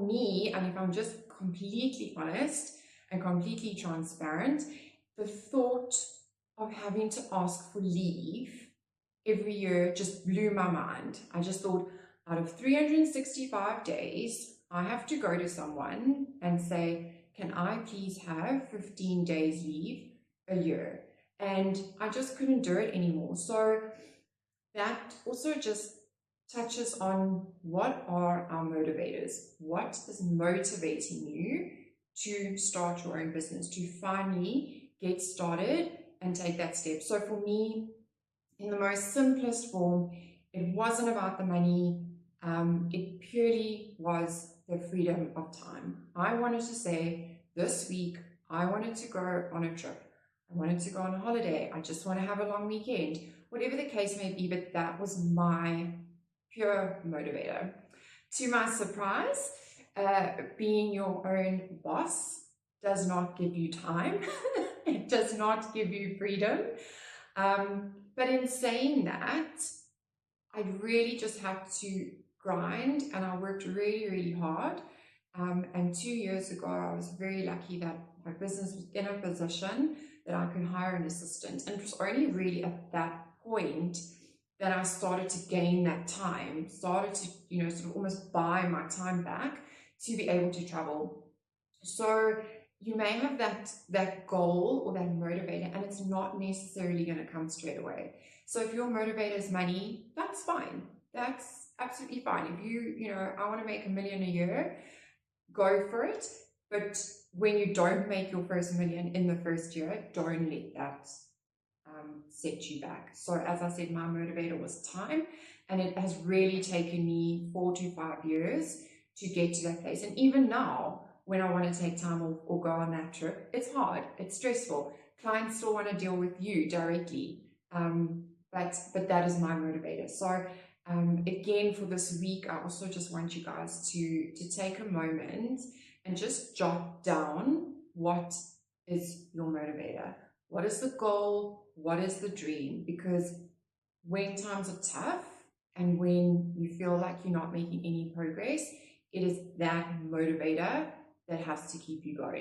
for me, and if I'm just completely honest and completely transparent, the thought of having to ask for leave every year just blew my mind. I just thought, out of 365 days, I have to go to someone and say, can I please have 15 days leave a year? And I just couldn't do it anymore. So that also just touches on, what are our motivators? What is motivating you to start your own business, to finally get started and take that step? So for me, in the most simplest form, it wasn't about the money. It purely was the freedom of time. I wanted to say, this week, I wanted to go on a trip. I wanted to go on a holiday. I just want to have a long weekend, whatever the case may be, but that was my pure motivator. To my surprise, being your own boss does not give you time. It does not give you freedom. But in saying that, I really just had to grind, and I worked really, really hard. And 2 years ago, I was very lucky that my business was in a position that I could hire an assistant. And it was only really at that point that I started to gain that time, started to, sort of almost buy my time back to be able to travel. So you may have that goal or that motivator, and it's not necessarily going to come straight away. So if your motivator is money, that's fine. That's absolutely fine. If I want to make $1 million a year, go for it. But when you don't make your first $1 million in the first year, don't let that set you back. So as I said, my motivator was time, and it has really taken me 4 to 5 years to get to that place. And even now, when I want to take time off or go on that trip, it's hard, it's stressful. Clients still want to deal with you directly, but that is my motivator. So again, for this week, I also just want you guys to take a moment and just jot down, what is your motivator? What is the goal? What is the dream? Because when times are tough and when you feel like you're not making any progress, it is that motivator that has to keep you going.